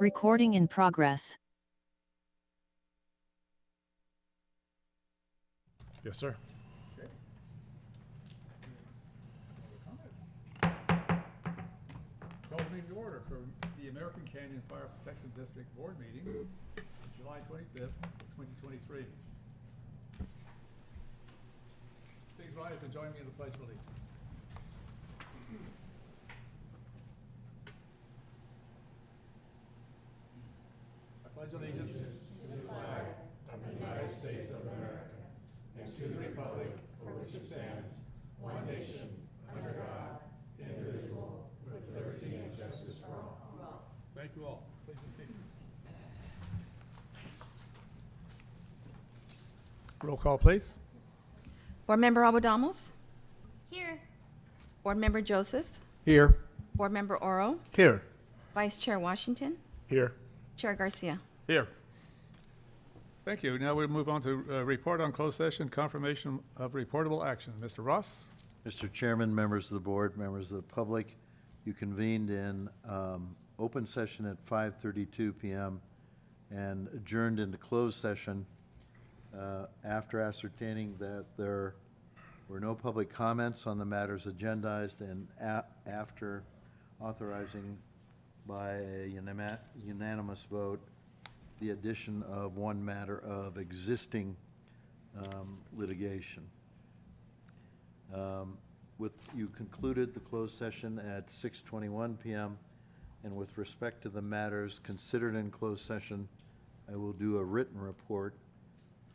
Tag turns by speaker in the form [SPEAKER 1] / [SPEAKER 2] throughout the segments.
[SPEAKER 1] Recording in progress.
[SPEAKER 2] Yes, sir. Call the meeting to order for the American Canyon Fire Protection District Board meeting, July 25th, 2023. Please rise and join me in the Pledge of Allegiance. I pledge allegiance to the flag of the United States of America and to the republic for which it stands, one nation, under God, indivisible, with liberty and justice for all. Thank you all. Please be seated. Roll call, please.
[SPEAKER 3] Board Member Abadamos?
[SPEAKER 4] Here.
[SPEAKER 3] Board Member Joseph?
[SPEAKER 2] Here.
[SPEAKER 3] Board Member Oro?
[SPEAKER 2] Here.
[SPEAKER 3] Vice Chair Washington?
[SPEAKER 2] Here.
[SPEAKER 3] Chair Garcia?
[SPEAKER 2] Here. Thank you. Now we'll move on to report on closed session, confirmation of reportable action. Mr. Ross?
[SPEAKER 5] Mr. Chairman, members of the board, members of the public, you convened in open session at 5:32 p.m. and adjourned into closed session after ascertaining that there were no public comments on the matters agendized and after authorizing by a unanimous vote the addition of one matter of existing litigation. You concluded the closed session at 6:21 p.m. and with respect to the matters considered in closed session, I will do a written report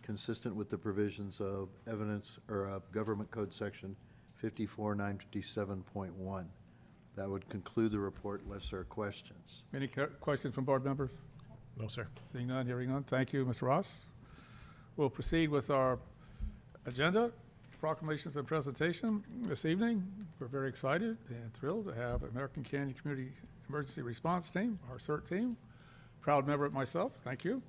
[SPEAKER 5] consistent with the provisions of evidence or of Government Code Section 54957.1. That would conclude the report unless there are questions.
[SPEAKER 2] Any questions from board members?
[SPEAKER 6] No, sir.
[SPEAKER 2] Seeing none, hearing none. Thank you, Mr. Ross. We'll proceed with our agenda, proclamations and presentation this evening. We're very excited and thrilled to have American Canyon Community Emergency Response Team, our CERT team. Proud member of myself. Thank you.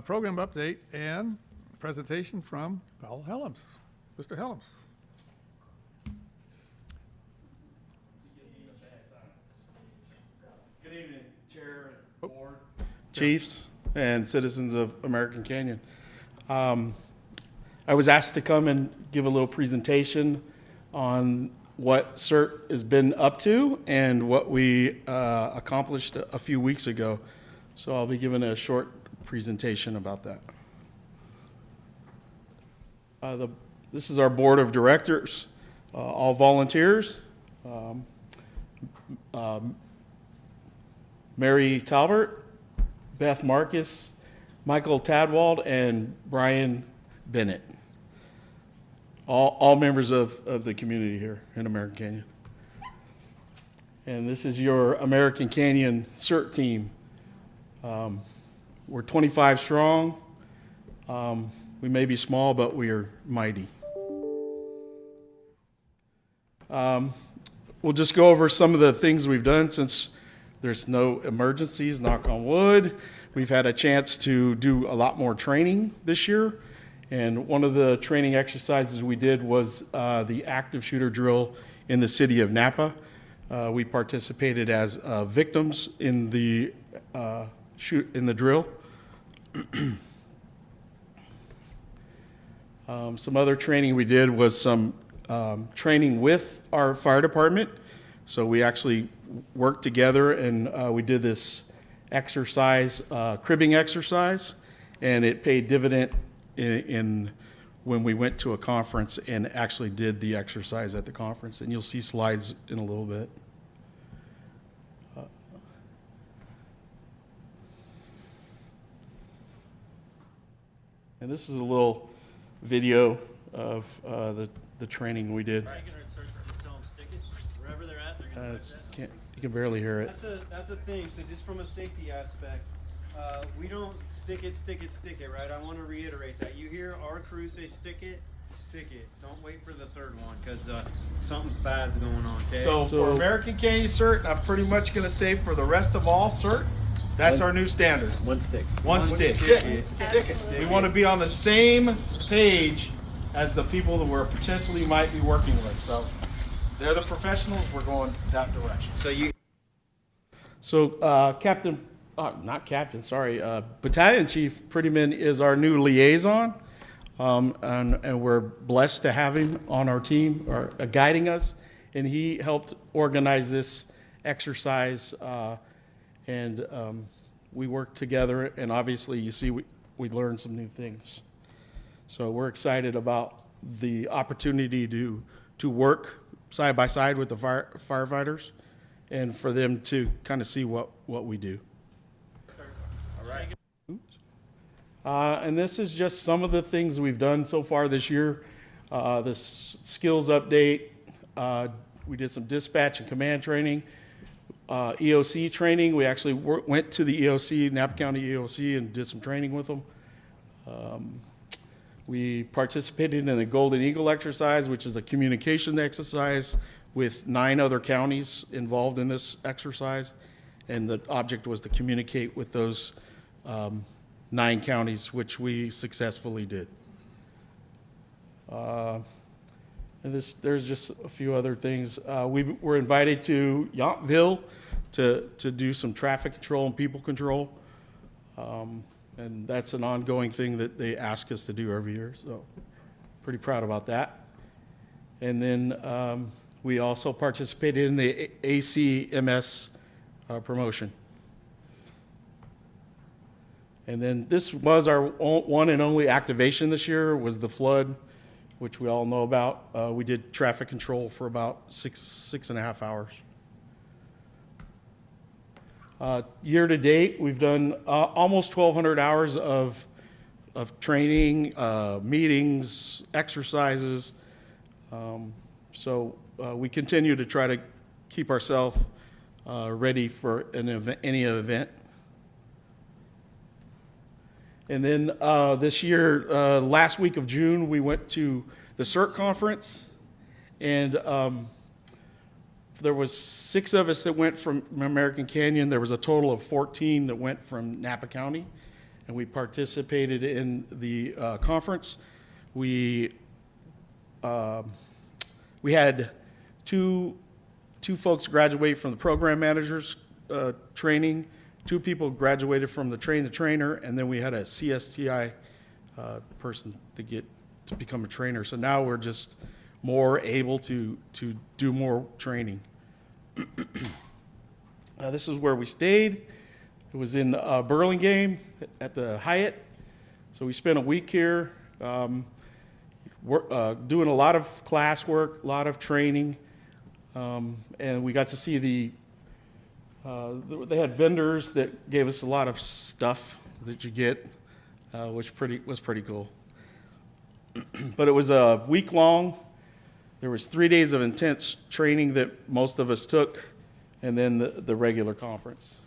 [SPEAKER 2] Program update and presentation from Powell Helms. Mr. Helms.
[SPEAKER 6] Good evening, Chair and Board, Chiefs, and citizens of American Canyon. I was asked to come and give a little presentation on what CERT has been up to and what we accomplished a few weeks ago. So I'll be giving a short presentation about that. This is our board of directors, all volunteers. Mary Talbert, Beth Marcus, Michael Tadwald, and Brian Bennett. All members of the community here in American Canyon. And this is your American Canyon CERT team. We're 25 strong. We may be small, but we are mighty. We'll just go over some of the things we've done since there's no emergencies, knock on wood. We've had a chance to do a lot more training this year. And one of the training exercises we did was the active shooter drill in the city of Napa. We participated as victims in the drill. Some other training we did was some training with our fire department. So we actually worked together and we did this exercise, cribbing exercise, and it paid dividend in when we went to a conference and actually did the exercise at the conference. And you'll see slides in a little bit. And this is a little video of the training we did.
[SPEAKER 7] Just tell them stick it wherever they're at. They're gonna
[SPEAKER 6] You can barely hear it.
[SPEAKER 7] That's a thing. So just from a safety aspect, we don't stick it, right? I want to reiterate that. You hear our crew say stick it. Don't wait for the third one because something's bad's going on. Okay.
[SPEAKER 6] So for American Canyon CERT, I'm pretty much going to say for the rest of all CERT, that's our new standard.
[SPEAKER 7] One stick.
[SPEAKER 6] One stick. We want to be on the same page as the people that we're potentially might be working with. So they're the professionals. We're going that direction.
[SPEAKER 7] So
[SPEAKER 6] Captain not captain, sorry, battalion chief Prettyman is our new liaison. And we're blessed to have him on our team, or guiding us. And he helped organize this exercise, and we worked together. And obviously, you see, we learned some new things. So we're excited about the opportunity to work side by side with the firefighters, and for them to kind of see what we do. And this is just some of the things we've done so far this year. This skills update, we did some dispatch and command training, EOC training. We actually went to the EOC, Napa County EOC, and did some training with them. We participated in the Golden Eagle exercise, which is a communication exercise with 9 other counties involved in this exercise. And the object was to communicate with those 9 counties, which we successfully did. And there's just a few other things. We were invited to Yountville to do some traffic control and people control. And that's an ongoing thing that they ask us to do every year, so pretty proud about that. And then we also participated in the ACMS promotion. And then this was our one and only activation this year, was the flood, which we all know about. We did traffic control for about six and a half hours. Year to date, we've done almost 1,200 hours of training, meetings, exercises. So we continue to try to keep ourselves ready for any event. And then this year, last week of June, we went to the CERT conference, and there was 6 of us that went from American Canyon. There was a total of 14 that went from Napa County, and we participated in the conference. We had two folks graduate from the program managers training. 2 people graduated from the train the trainer, and then we had a CSTI person to become a trainer. So now we're just more able to do more training. This is where we stayed. It was in Burlingame at the Hyatt. So we spent a week here, doing a lot of class work, a lot of training, and we got to see they had vendors that gave us a lot of stuff that you get, which was pretty cool. But it was a week long. There was 3 days of intense training that most of us took, and then the regular conference.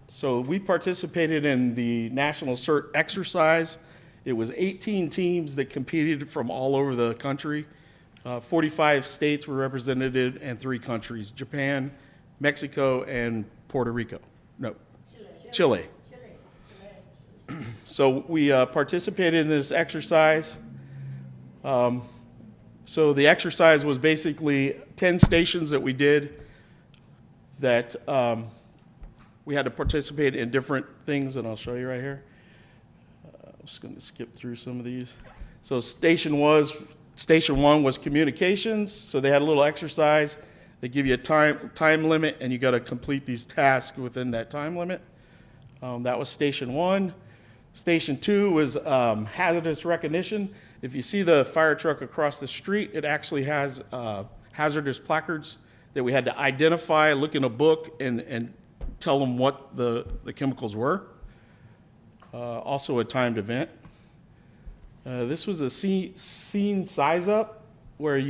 [SPEAKER 6] So we participated in the National CERT exercise. It was 18 teams that competed from all over the country. 45 states were represented, and 3 countries: Japan, Mexico, and Puerto Rico. No, Chile. So we participated in this exercise. So the exercise was basically 10 stations that we did that we had to participate in different things, and I'll show you right here. I'm just going to skip through some of these. So station 1 was communications. So they had a little exercise. They give you a time limit, and you got to complete these tasks within that time limit. That was station 1. Station 2 was hazardous recognition. If you see the fire truck across the street, it actually has hazardous placards that we had to identify, look in a book, and tell them what the chemicals were. Also a timed event. This was a scene size up where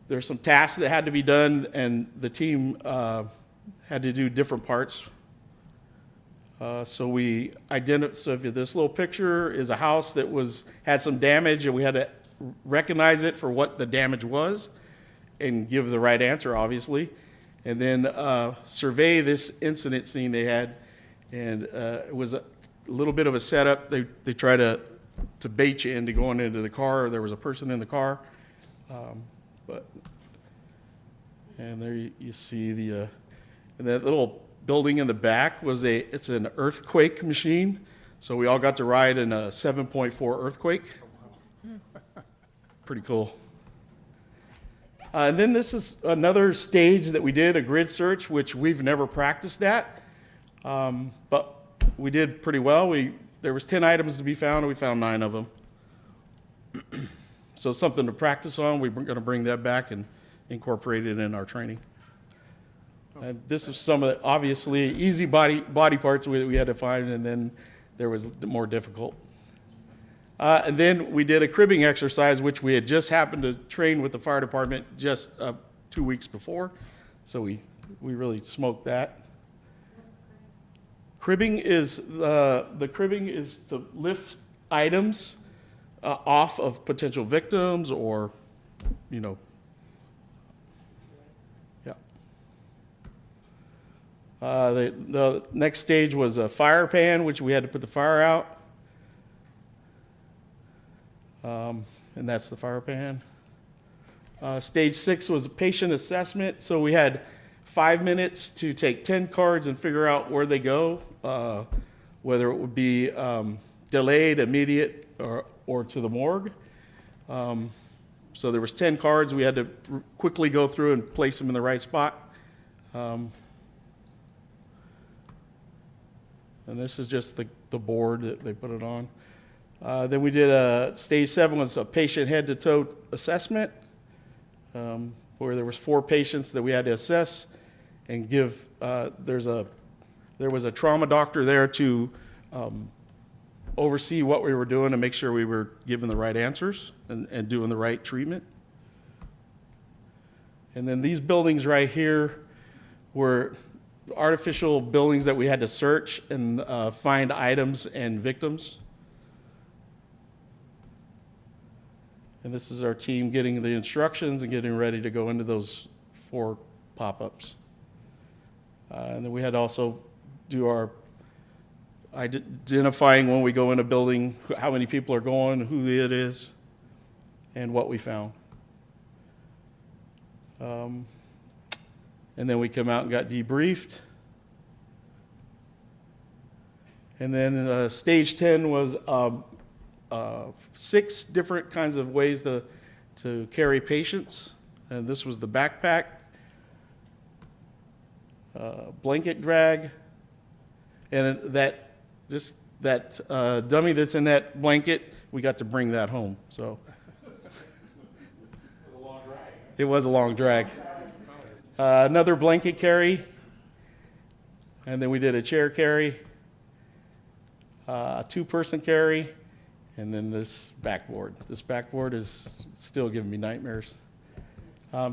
[SPEAKER 6] there's some tasks that had to be done, and the team had to do different parts. So if this little picture is a house that had some damage, and we had to recognize it for what the damage was and give the right answer, obviously. And then survey this incident scene they had. And it was a little bit of a setup. They try to bait you into going into the car. There was a person in the car. And there you see and that little building in the back it's an earthquake machine. So we all got to ride in a 7.4 earthquake. Pretty cool. And then this is another stage that we did, a grid search, which we've never practiced at. But we did pretty well. There was 10 items to be found, and we found 9 of them. So something to practice on. We're going to bring that back and incorporate it in our training. And this is some of the obviously easy body parts we had to find, and then there was more difficult. And then we did a cribbing exercise, which we had just happened to train with the fire department just 2 weeks before. So we really smoked that. Cribbing is the cribbing is to lift items off of potential victims, or, you know, yeah. The next stage was a fire pan, which we had to put the fire out. And that's the fire pan. Stage 6 was a patient assessment. So we had 5 minutes to take 10 cards and figure out where they go, whether it would be delayed, immediate, or to the morgue. So there was 10 cards. We had to quickly go through and place them in the right spot. And this is just the board that they put it on. Then we did stage 7 was a patient head-to-toe assessment, where there was 4 patients that we had to assess and give. There was a trauma doctor there to oversee what we were doing and make sure we were giving the right answers and doing the right treatment. And then these buildings right here were artificial buildings that we had to search and find items and victims. And this is our team getting the instructions and getting ready to go into those 4 pop-ups. And then we had to also do our identifying when we go in a building, how many people are going, who it is, and what we found. And then we come out and got debriefed. And then stage 10 was 6 different kinds of ways to carry patients. And this was the backpack, blanket drag, and that dummy that's in that blanket, we got to bring that home. So it was a long drag. Another blanket carry, and then we did a chair carry, a 2-person carry, and then this backboard. This backboard is still giving me nightmares.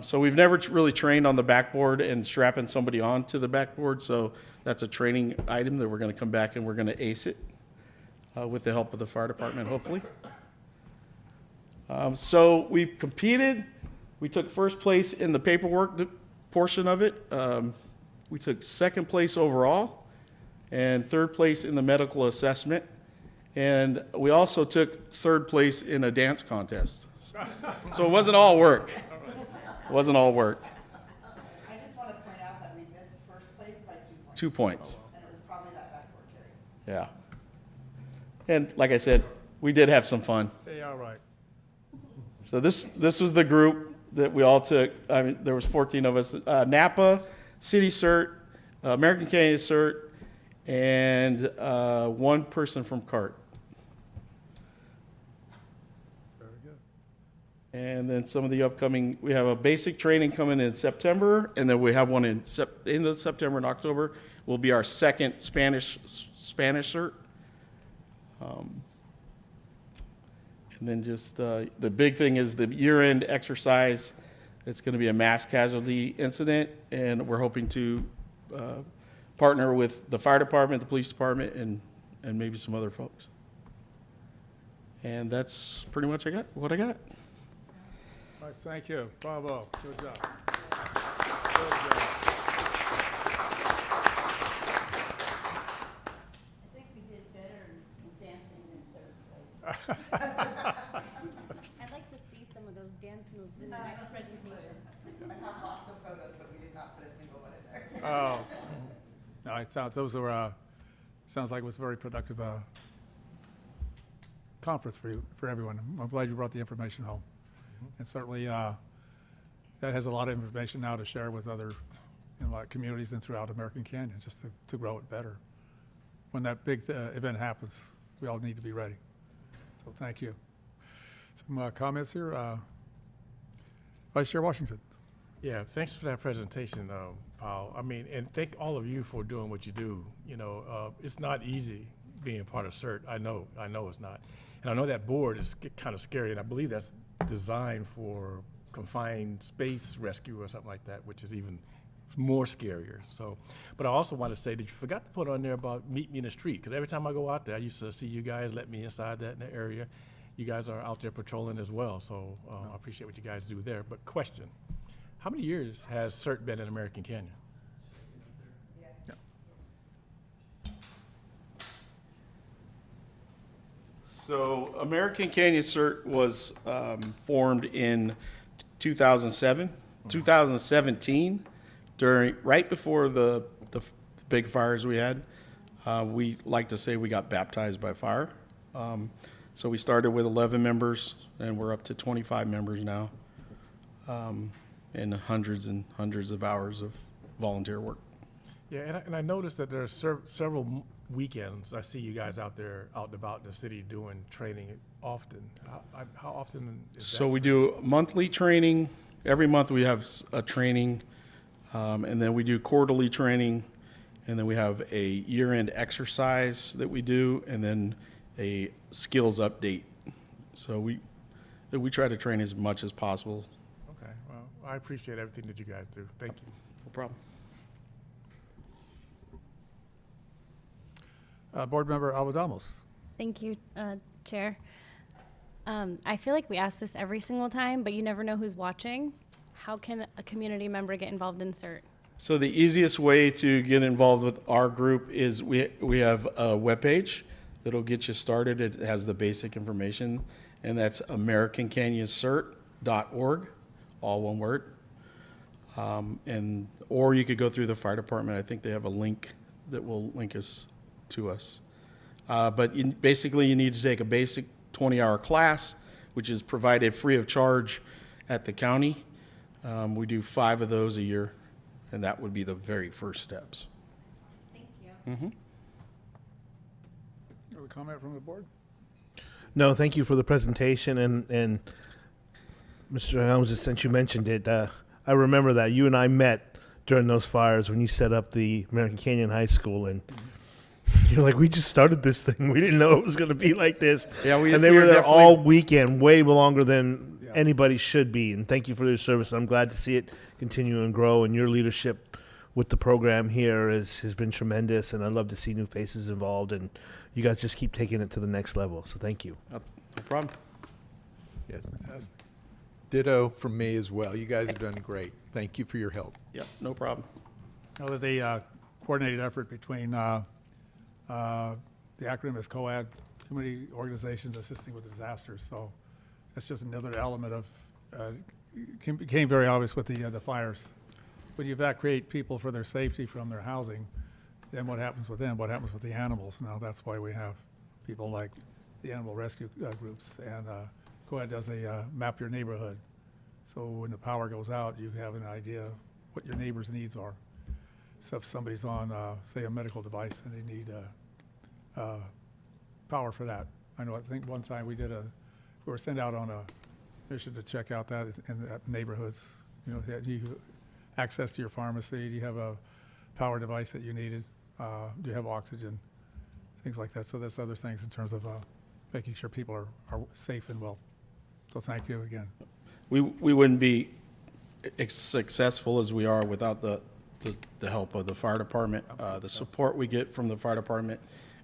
[SPEAKER 6] So we've never really trained on the backboard and strapping somebody onto the backboard, so that's a training item that we're going to come back and we're going to ace it with the help of the fire department, hopefully. So we competed. We took first place in the paperwork portion of it. We took second place overall and third place in the medical assessment. And we also took third place in a dance contest. So it wasn't all work. It wasn't all work.
[SPEAKER 1] I just want to point out that we missed first place by 2 points.
[SPEAKER 6] 2 points.
[SPEAKER 1] And it was probably that backboard carry.
[SPEAKER 6] Yeah. And like I said, we did have some fun.
[SPEAKER 2] They are right.
[SPEAKER 6] So this was the group that we all took. I mean, there was 14 of us. Napa, City CERT, American Canyon CERT, and 1 person from CART.
[SPEAKER 2] Very good.
[SPEAKER 6] And then some of the upcoming, we have a basic training coming in September, and then we have one in end of September and October. Will be our second Spanish CERT. And then just the big thing is the year-end exercise. It's going to be a mass casualty incident, and we're hoping to partner with the fire department, the police department, and maybe some other folks. And that's pretty much what I got.
[SPEAKER 2] All right, thank you. Bravo. Good job. Good job.
[SPEAKER 4] I think we did better in dancing in third place.
[SPEAKER 8] I'd like to see some of those dance moves in the next presentation.
[SPEAKER 1] I have lots of photos, but we did not put a single one in there.
[SPEAKER 2] Oh. it sounds, those are, sounds like it was a very productive conference for you, for everyone. I'm glad you brought the information home. And certainly, that has a lot of information now to share with other, like communities and throughout American Canyon, just to grow it better. When that big event happens, we all need to be ready. So thank you. Some comments here. Vice Chair Washington.
[SPEAKER 9] Yeah, thanks for that presentation, Paul. I mean, and thank all of you for doing what you do. You know, it's not easy being a part of CERT. I know it's not. And I know that board is kind of scary, and I believe that's designed for confined space rescue or something like that, which is even more scarier. So, but I also want to say that you forgot to put on there about meet me in the street, because every time I go out there, I used to see you guys let me inside that in the area. You guys are out there patrolling as well, so I appreciate what you guys do there. But question, how many years has CERT been in American Canyon?
[SPEAKER 6] So American Canyon CERT was formed in 2007, 2017, right before the big fires we had. We like to say we got baptized by fire. So we started with 11 members, and we're up to 25 members now, and hundreds of hours of volunteer work.
[SPEAKER 9] Yeah, and I noticed that there are several weekends I see you guys out there, out and about in the city doing training often. How often is that?
[SPEAKER 6] So we do monthly training. Every month we have a training, and then we do quarterly training, and then we have a year-end exercise that we do, and then a skills update. So we try to train as much as possible.
[SPEAKER 9] Okay, well, I appreciate everything that you guys do. Thank you.
[SPEAKER 6] No problem.
[SPEAKER 2] Board Member Alvadamos.
[SPEAKER 8] Thank you, Chair. I feel like we ask this every single time, but you never know who's watching. How can a community member get involved in CERT?
[SPEAKER 6] So the easiest way to get involved with our group is we have a webpage that'll get you started. It has the basic information, and that's AmericanCanyonCERT.org, all one word. Or you could go through the fire department. I think they have a link that will link us to us. But basically you need to take a basic 20-hour class, which is provided free of charge at the county. We do 5 of those a year, and that would be the very first steps.
[SPEAKER 8] Thank you.
[SPEAKER 2] Have a comment from the board?
[SPEAKER 10] No, thank you for the presentation. And Mr. Helms, since you mentioned it, I remember that you and I met during those fires when you set up the American Canyon High School, and you're like, we just started this thing. We didn't know it was going to be like this.
[SPEAKER 6] Yeah,
[SPEAKER 10] and they were there all weekend, way longer than anybody should be. And thank you for your service. I'm glad to see it continue and grow. And your leadership with the program here has been tremendous. And I'd love to see new faces involved. And you guys just keep taking it to the next level. So thank you.
[SPEAKER 6] No problem.
[SPEAKER 11] Yeah. Ditto from me as well. You guys have done great. Thank you for your help.
[SPEAKER 6] Yeah, no problem.
[SPEAKER 2] Know that the coordinated effort between the acronym is COAD, Community Organizations Assisting with Disasters. So that's just another element of, became very obvious with the fires. When you evacuate people for their safety from their housing, then what happens with them? What happens with the animals? Now that's why we have people like the animal rescue groups, and COAD does a map your neighborhood. So when the power goes out, you have an idea what your neighbor's needs are. So if somebody's on, say, a medical device and they need power for that. I think one time we were sent out on a mission to check out that in the neighborhoods. You know, do you access to your pharmacy? Do you have a power device that you needed? Do you have oxygen? Things like that. So there's other things in terms of making sure people are safe and well. So thank you again.
[SPEAKER 6] We wouldn't be as successful as we are without the help of the fire department. The support we get from the fire department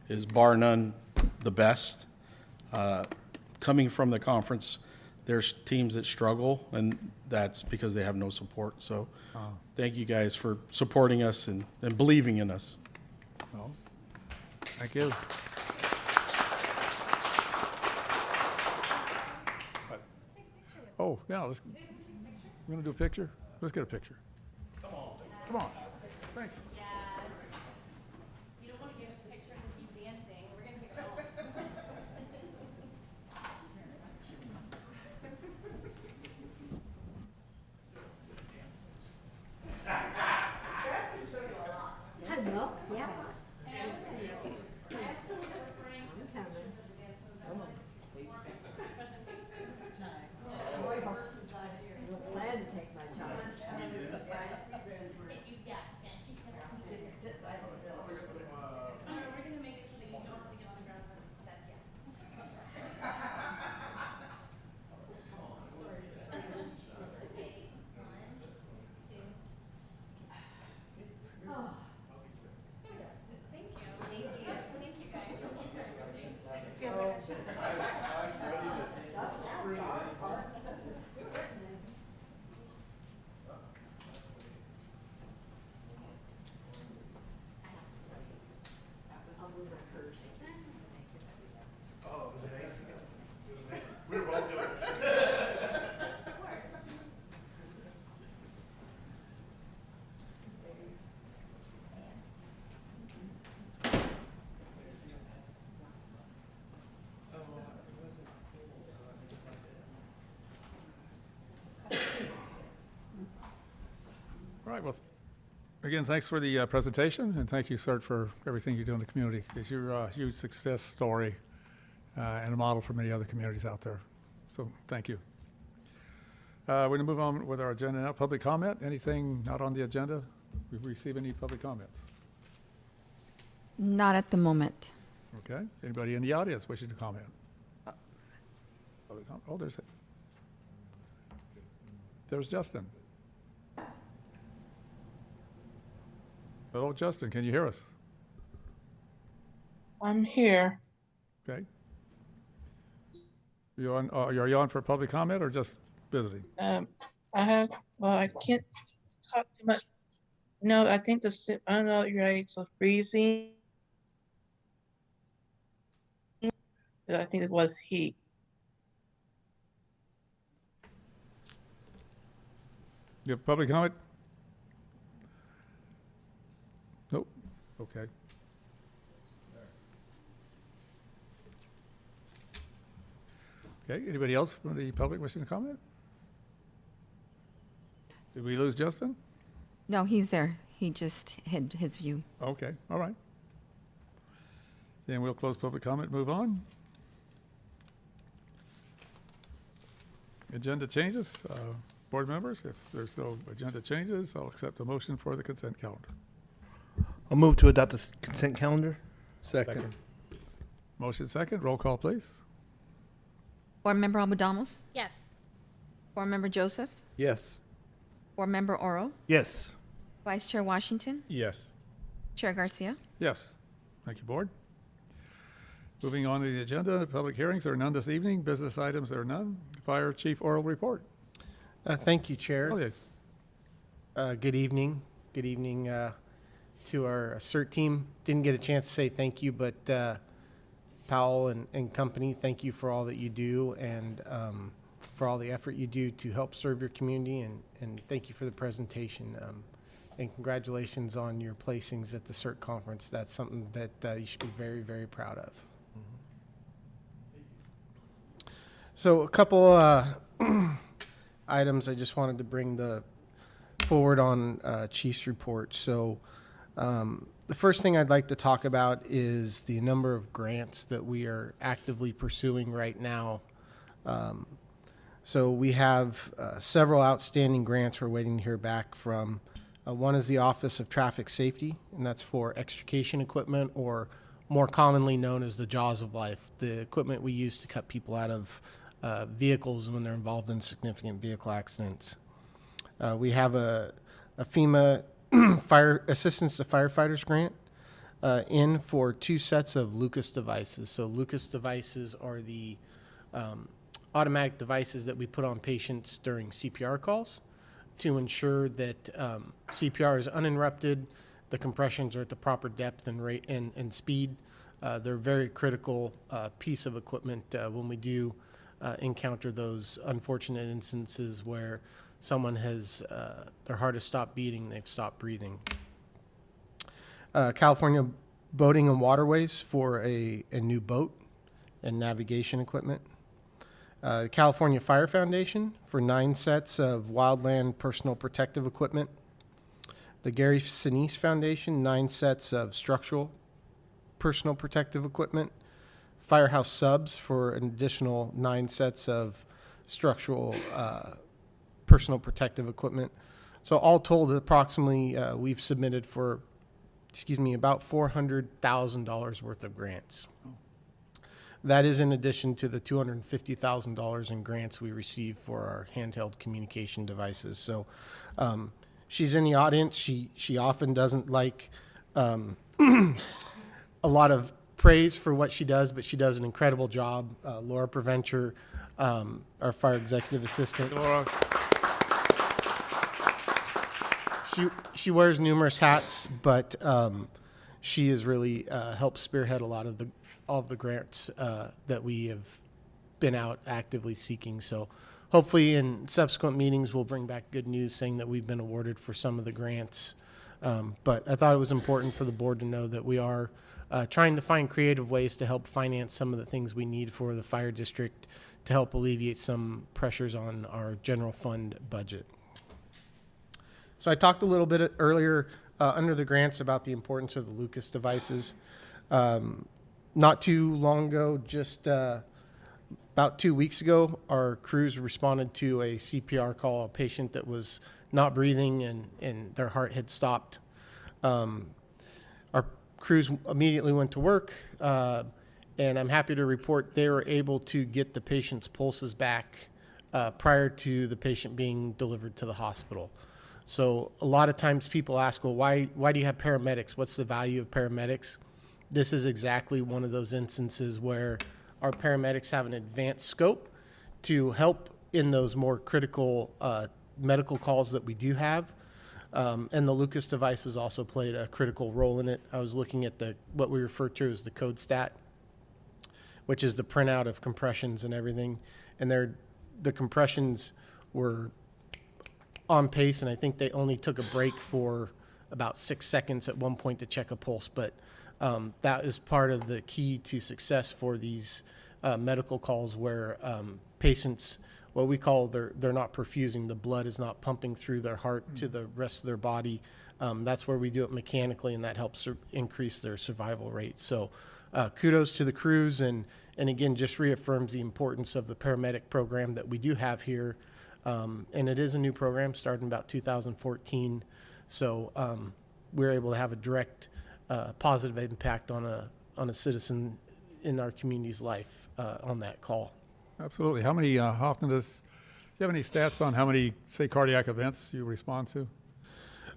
[SPEAKER 6] is bar none the best. Coming from the conference, there's teams that struggle, and that's because they have no support. So thank you guys for supporting us and believing in us.
[SPEAKER 2] Well, thank you. Oh, yeah, we're going to do a picture? Let's get a picture. Come on. Thank you. right, well, again, thanks for the presentation, and thank you, sir, for everything you do in the community. Because you're a huge success story and a model for many other communities out there. So thank you. We're going to move on with our agenda now. Public comment, anything not on the agenda? We've received any public comments?
[SPEAKER 3] Not at the moment.
[SPEAKER 2] Okay, anybody in the audience wishing to comment? Public oh, there's Justin. Hello, Justin, can you hear us?
[SPEAKER 12] I'm here.
[SPEAKER 2] Okay. Are you on for public comment or just visiting?
[SPEAKER 12] I can't talk too much. No, I think I don't know, you're right, so freezing. I think it was heat.
[SPEAKER 2] You have public comment? Nope. Okay. Okay, anybody else from the public wishing to comment? Did we lose Justin?
[SPEAKER 3] No, he's there. He just hid his view.
[SPEAKER 2] Okay, all right. Then we'll close public comment, move on. Agenda changes. Board members, if there's no agenda changes, I'll accept the motion for the consent calendar.
[SPEAKER 10] I'll move to adopt the consent calendar.
[SPEAKER 11] Second.
[SPEAKER 2] Motion second, roll call, please.
[SPEAKER 3] Board Member Almudamos?
[SPEAKER 8] Yes.
[SPEAKER 3] Board Member Joseph?
[SPEAKER 11] Yes.
[SPEAKER 3] Board Member Oro?
[SPEAKER 10] Yes.
[SPEAKER 3] Vice Chair Washington?
[SPEAKER 9] Yes.
[SPEAKER 3] Chair Garcia?
[SPEAKER 2] Yes. Thank you, Board. Moving on to the agenda, public hearings, there are none this evening. Business items, there are none. Fire Chief oral report.
[SPEAKER 13] Thank you, Chair.
[SPEAKER 2] Oh, yeah.
[SPEAKER 13] Good evening. Good evening to our CERT team. Didn't get a chance to say thank you, but Powell and company, thank you for all that you do and for all the effort you do to help serve your community, and thank you for the presentation. And congratulations on your placings at the CERT conference. That's something that you should be very, very proud of. So a couple items I just wanted to bring forward on Chief's report. So the first thing I'd like to talk about is the number of grants that we are actively pursuing right now. So we have several outstanding grants we're waiting to hear back from. One is the Office of Traffic Safety, and that's for extrication equipment, or more commonly known as the Jaws of Life, the equipment we use to cut people out of vehicles when they're involved in significant vehicle accidents. We have a FEMA Fire Assistance to Firefighters grant in for 2 sets of Lucas devices. So Lucas devices are the automatic devices that we put on patients during CPR calls to ensure that CPR is uninterrupted, the compressions are at the proper depth and rate and speed. They're a very critical piece of equipment when we do encounter those unfortunate instances where someone has their heart has stopped beating, they've stopped breathing. California Boating and Waterways for a new boat and navigation equipment. California Fire Foundation for 9 sets of wildland personal protective equipment. The Gary Sinise Foundation, 9 sets of structural personal protective equipment. Firehouse Subs for an additional 9 sets of structural personal protective equipment. So all told, approximately we've submitted for, about $400,000 worth of grants. That is in addition to the $250,000 in grants we received for our handheld communication devices. So she's in the audience. She often doesn't like a lot of praise for what she does, but she does an incredible job. Laura Preventure, our fire executive assistant.
[SPEAKER 2] Laura.
[SPEAKER 13] She wears numerous hats, but she has really helped spearhead all of the grants that we have been out actively seeking. So hopefully in subsequent meetings, we'll bring back good news saying that we've been awarded for some of the grants. But I thought it was important for the board to know that we are trying to find creative ways to help finance some of the things we need for the fire district to help alleviate some pressures on our general fund budget. So I talked a little bit earlier under the grants about the importance of the Lucas devices. Not too long ago, just about 2 weeks ago, our crews responded to a CPR call, a patient that was not breathing and their heart had stopped. Our crews immediately went to work, and I'm happy to report they were able to get the patient's pulses back prior to the patient being delivered to the hospital. So a lot of times people ask, well, why do you have paramedics? What's the value of paramedics? This is exactly one of those instances where our paramedics have an advanced scope to help in those more critical medical calls that we do have. And the Lucas devices also played a critical role in it. I was looking at what we refer to as the code stat, which is the printout of compressions and everything. And the compressions were on pace, and I think they only took a break for about 6 seconds at one point to check a pulse. But that is part of the key to success for these medical calls where patients, what we call they're not perfusing, the blood is not pumping through their heart to the rest of their body. That's where we do it mechanically, and that helps increase their survival rate. So kudos to the crews, and again, just reaffirms the importance of the paramedic program that we do have here. And it is a new program starting about 2014. So we're able to have a direct positive impact on a citizen in our community's life on that call.
[SPEAKER 2] Absolutely. How many, how often do you have any stats on how many, say, cardiac events you respond to?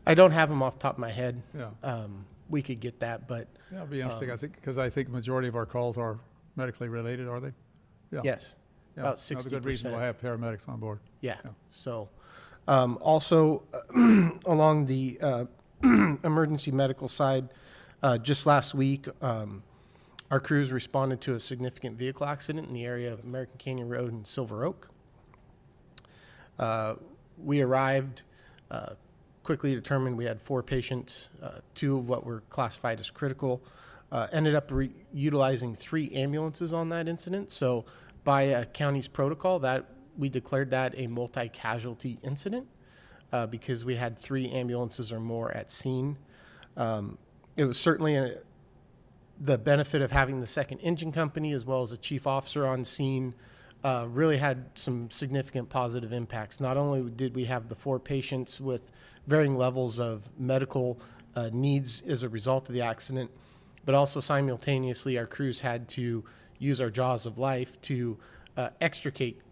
[SPEAKER 13] I don't have them off the top of my head.
[SPEAKER 2] Yeah.
[SPEAKER 13] We could get that, but.
[SPEAKER 2] Yeah, it'd be interesting, I think, because I think the majority of our calls are medically related, are they? Yeah.
[SPEAKER 13] Yes.
[SPEAKER 2] Yeah.
[SPEAKER 13] About
[SPEAKER 2] That's a
[SPEAKER 13] 60%.
[SPEAKER 2] good reason we'll have paramedics on board.
[SPEAKER 13] Yeah.
[SPEAKER 2] Yeah.
[SPEAKER 13] So also along the emergency medical side, just last week, our crews responded to a significant vehicle accident in the area of American Canyon Road and Silver Oak. We arrived, quickly determined we had 4 patients, 2 of what were classified as critical. Ended up utilizing 3 ambulances on that incident. So by a county's protocol, that we declared that a multi-casualty incident because we had 3 ambulances or more at scene. It was certainly the benefit of having the second engine company as well as a chief officer on scene really had some significant positive impacts. Not only did we have the 4 patients with varying levels of medical needs as a result of the accident, but also simultaneously our crews had to use our jaws of life to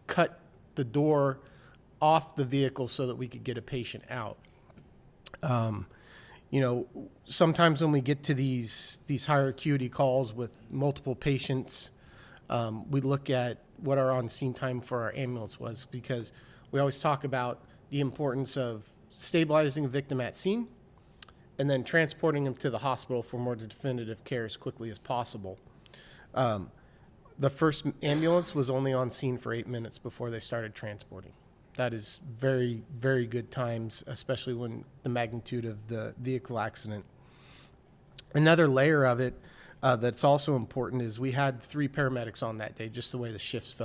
[SPEAKER 13] cut the door off the vehicle so that we could get a patient out. You know, sometimes when we get to these higher acuity calls with multiple patients, we look at what our on-scene time for our ambulance was, because we always talk about the importance of stabilizing a victim at scene and then transporting them to the hospital for more definitive care as quickly as possible. The first ambulance was only on scene for 8 minutes before they started transporting. That is very, very good times, especially when the magnitude of the vehicle accident. Another layer of it that's also important is we had 3 paramedics on that day, just the way the shifts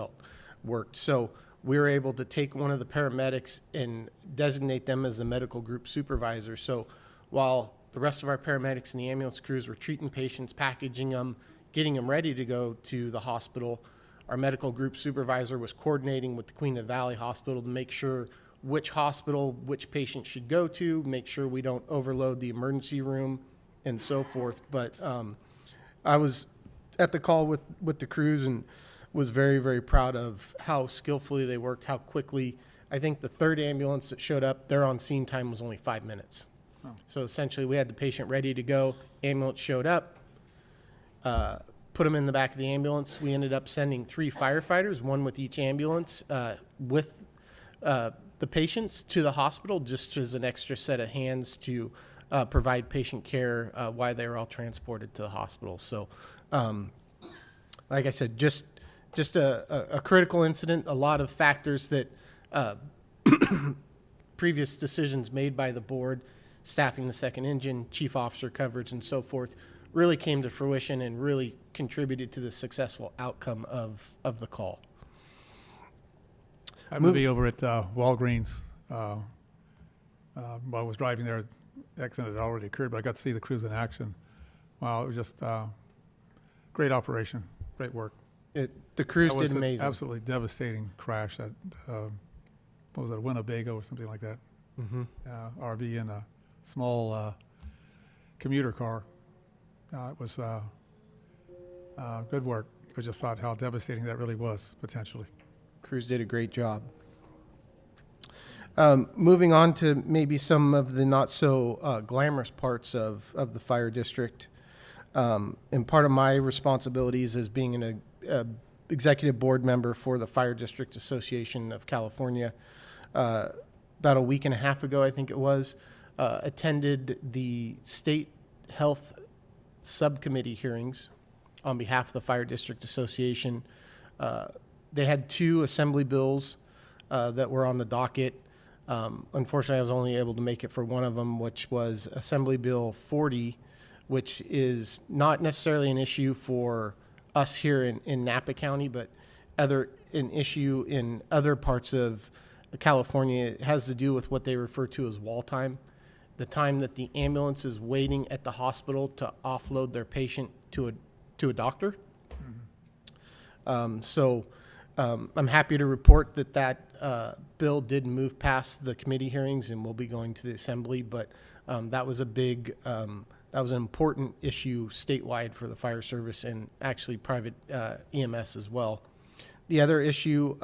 [SPEAKER 13] worked. So we were able to take one of the paramedics and designate them as a medical group supervisor. So while the rest of our paramedics and the ambulance crews were treating patients, packaging them, getting them ready to go to the hospital, our medical group supervisor was coordinating with the Queen of the Valley Hospital to make sure which hospital, which patient should go to, make sure we don't overload the emergency room and so forth. But I was at the call with the crews and was very, very proud of how skillfully they worked, how quickly. I think the 3rd ambulance that showed up, their on-scene time was only 5 minutes. Oh. So essentially we had the patient ready to go, ambulance showed up, put them in the back of the ambulance. We ended up sending 3 firefighters, 1 with each ambulance, with the patients to the hospital just as an extra set of hands to provide patient care while they were all transported to the hospital. So, like I said, just a critical incident, a lot of factors that previous decisions made by the board, staffing the second engine, chief officer coverage, and so forth, really came to fruition and really contributed to the successful outcome of the call.
[SPEAKER 2] I'm going to be over at Walgreens While I was driving there, the accident had already occurred, but I got to see the crews in action. Wow, it was just great operation, great work.
[SPEAKER 13] The crews
[SPEAKER 2] That was
[SPEAKER 13] did
[SPEAKER 2] an
[SPEAKER 13] amazing.
[SPEAKER 2] absolutely devastating crash at, what was it, Winnebago or something like that.
[SPEAKER 13] Mhm.
[SPEAKER 2] RV in a small commuter car. It was good work. I just thought how devastating that really was, potentially.
[SPEAKER 13] Crews did a great job. Moving on to maybe some of the not so glamorous parts of the fire district. And part of my responsibilities as being an executive board member for the Fire District Association of California, about a week and a half ago, I think it was, attended the state health subcommittee hearings on behalf of the Fire District Association. They had 2 assembly bills that were on the docket. Unfortunately, I was only able to make it for one of them, which was Assembly Bill 40, which is not necessarily an issue for us here in Napa County, but an issue in other parts of California. It has to do with what they refer to as wall time, the time that the ambulance is waiting at the hospital to offload their patient to a doctor. I'm happy to report that bill did move past the committee hearings and will be going to the assembly, but that was that was an important issue statewide for the fire service and actually private EMS as well. The other issue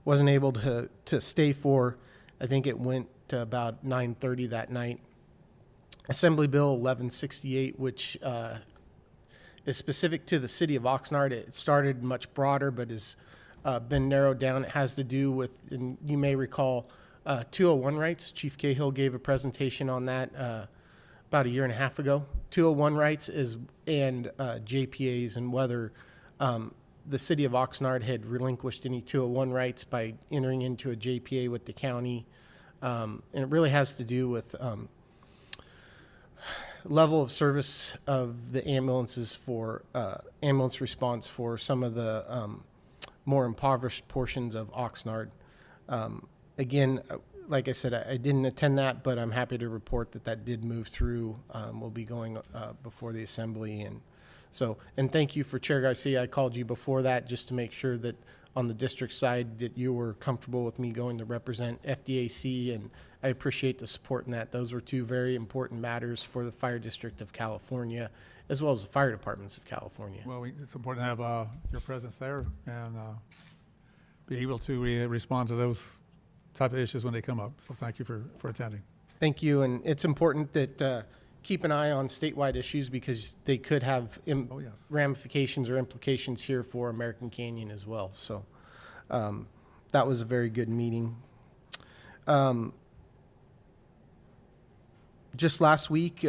[SPEAKER 13] wasn't able to stay for, I think it went to about 9:30 that night. Assembly Bill 1168, which is specific to the city of Oxnard. It started much broader, but has been narrowed down. It has to do with, and you may recall, 201 rights. Chief Cahill gave a presentation on that about a year and a half ago. 201 rights and JPAs, and whether the city of Oxnard had relinquished any 201 rights by entering into a JPA with the county. And it really has to do with level of service of the ambulances for ambulance response for some of the more impoverished portions of Oxnard. Again, like I said, I didn't attend that, but I'm happy to report that did move through. We'll be going before the assembly. And thank you for Chair Garcia. I called you before that just to make sure that on the district side that you were comfortable with me going to represent FDAC, and I appreciate the support in that. Those were 2 very important matters for the Fire District of California, as well as the fire departments of California.
[SPEAKER 2] Well, it's important to have your presence there and be able to respond to those type of issues when they come up. So thank you for attending.
[SPEAKER 13] Thank you, and it's important that keep an eye on statewide issues because they could have ramifications or implications here for American Canyon as well. So that was a very good meeting. Just last week,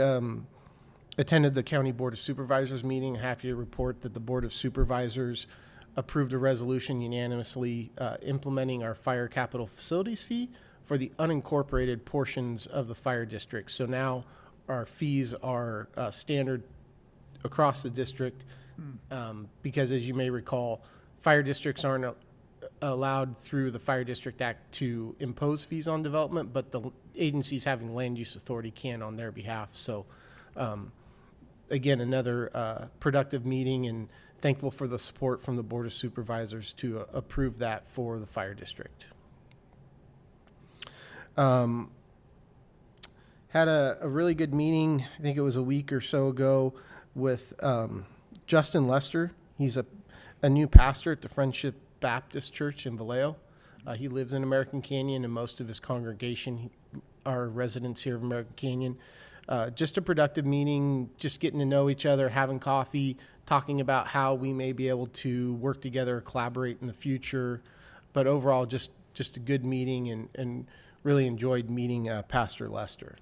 [SPEAKER 13] attended the County Board of Supervisors meeting. Happy to report that the Board of Supervisors approved a resolution unanimously implementing our fire capital facilities fee for the unincorporated portions of the fire district. So now our fees are standard across the district because, as you may recall, fire districts aren't allowed through the Fire District Act to impose fees on development, but the agencies having land use authority can on their behalf. So again, another productive meeting, and thankful for the support from the Board of Supervisors to approve that for the fire district. Had a really good meeting, I think it was a week or so ago, with Justin Lester. He's a new pastor at the Friendship Baptist Church in Vallejo. He lives in American Canyon, and most of his congregation are residents here of American Canyon. Just a productive meeting, just getting to know each other, having coffee, talking about how we may be able to work together, collaborate in the future. But overall, just a good meeting, and really enjoyed meeting Pastor Lester.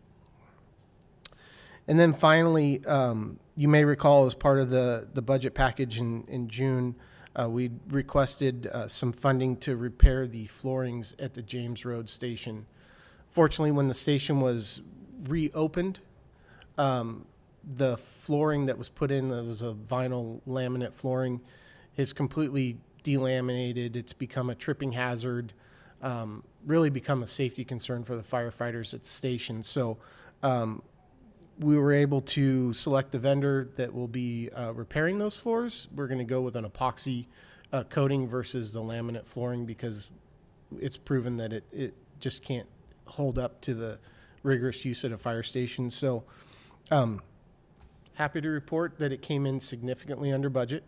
[SPEAKER 13] And then finally, you may recall, as part of the budget package in June, we requested some funding to repair the floorings at the James Road station. Fortunately, when the station was reopened, the flooring that was put in, that was a vinyl laminate flooring, is completely delaminated. It's become a tripping hazard. really become a safety concern for the firefighters at the station. So we were able to select the vendor that will be repairing those floors. We're going to go with an epoxy coating versus the laminate flooring because it's proven that it just can't hold up to the rigorous use at a fire station. So happy to report that it came in significantly under budget.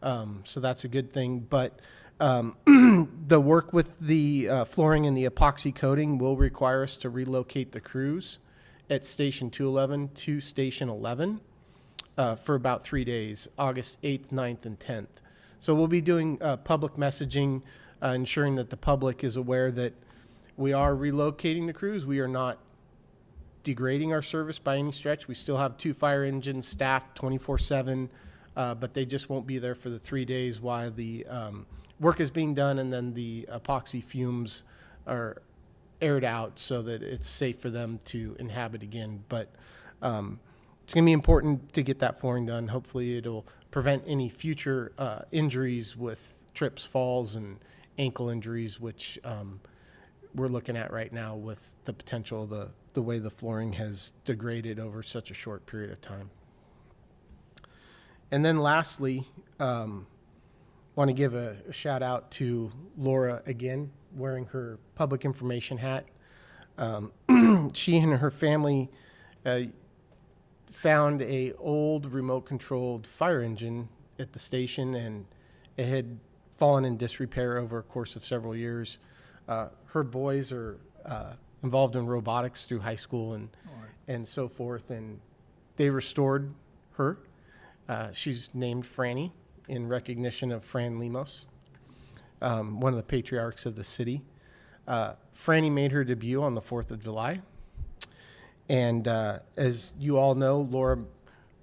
[SPEAKER 13] So that's a good thing. But the work with the flooring and the epoxy coating will require us to relocate the crews at Station 211 to Station 11 for about 3 days, August 8th, 9th, and 10th. So we'll be doing public messaging, ensuring that the public is aware that we are relocating the crews. We are not degrading our service by any stretch. We still have 2 fire engines staffed 24/7, but they just won't be there for the 3 days while the work is being done, and then the epoxy fumes are aired out so that it's safe for them to inhabit again. But it's going to be important to get that flooring done. Hopefully it'll prevent any future injuries with trips, falls, and ankle injuries, which we're looking at right now with the potential of the way the flooring has degraded over such a short period of time. And then lastly, want to give a shout out to Laura again, wearing her public information hat. She and her family found a old remote controlled fire engine at the station, and it had fallen in disrepair over a course of several years. Her boys are involved in robotics through high school and so forth, and they restored her. She's named Franny in recognition of Fran Lemos, one of the patriarchs of the city. Franny made her debut on the 4th of July. And as you all know, Laura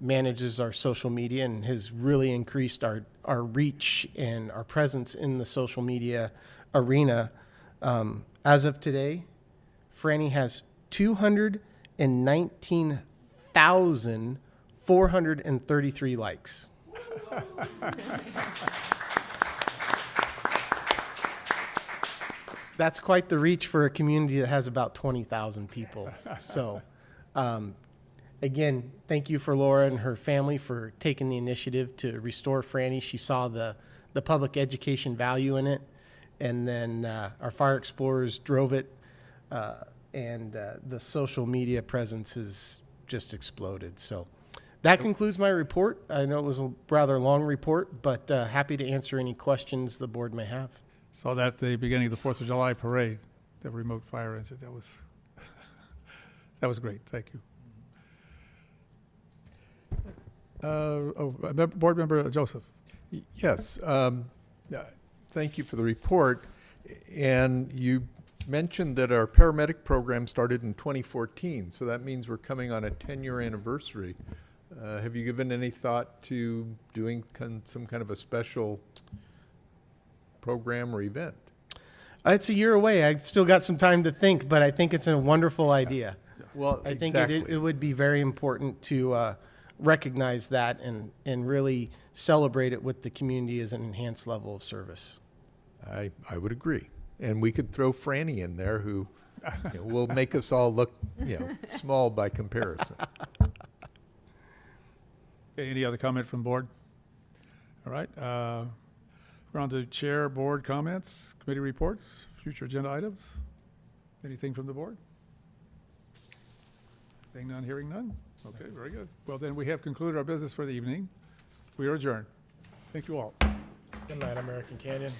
[SPEAKER 13] manages our social media and has really increased our reach and our presence in the social media arena. As of today, Franny has 219,433 likes. That's quite the reach for a community that has about 20,000 people. So, again, thank you for Laura and her family for taking the initiative to restore Franny. She saw the public education value in it, and then our fire explorers drove it, and the social media presence has just exploded. So that concludes my report. I know it was a rather long report, but happy to answer any questions the board may have.
[SPEAKER 2] Saw that at the beginning of the 4th of July parade, the remote fire engine. That was great. Thank you. Board Member Joseph.
[SPEAKER 11] Yes. Thank you for the report. And you mentioned that our paramedic program started in 2014, so that means we're coming on a 10-year anniversary. Have you given any thought to doing some kind of a special program or event?
[SPEAKER 13] It's a year away. I've still got some time to think, but I think it's a wonderful idea.
[SPEAKER 11] Well,
[SPEAKER 13] I think
[SPEAKER 11] exactly.
[SPEAKER 13] it would be very important to recognize that and really celebrate it with the community as an enhanced level of service.
[SPEAKER 11] I would agree. And we could throw Franny in there, who will make us all look small by comparison.
[SPEAKER 2] Okay, any other comment from the board? All right. We're on to chair board comments, committee reports, future agenda items. Anything from the board? Seeing none, hearing none? Okay, very good. Well, then we have concluded our business for the evening. We are adjourned. Thank you all.
[SPEAKER 9] Good night, American Canyon.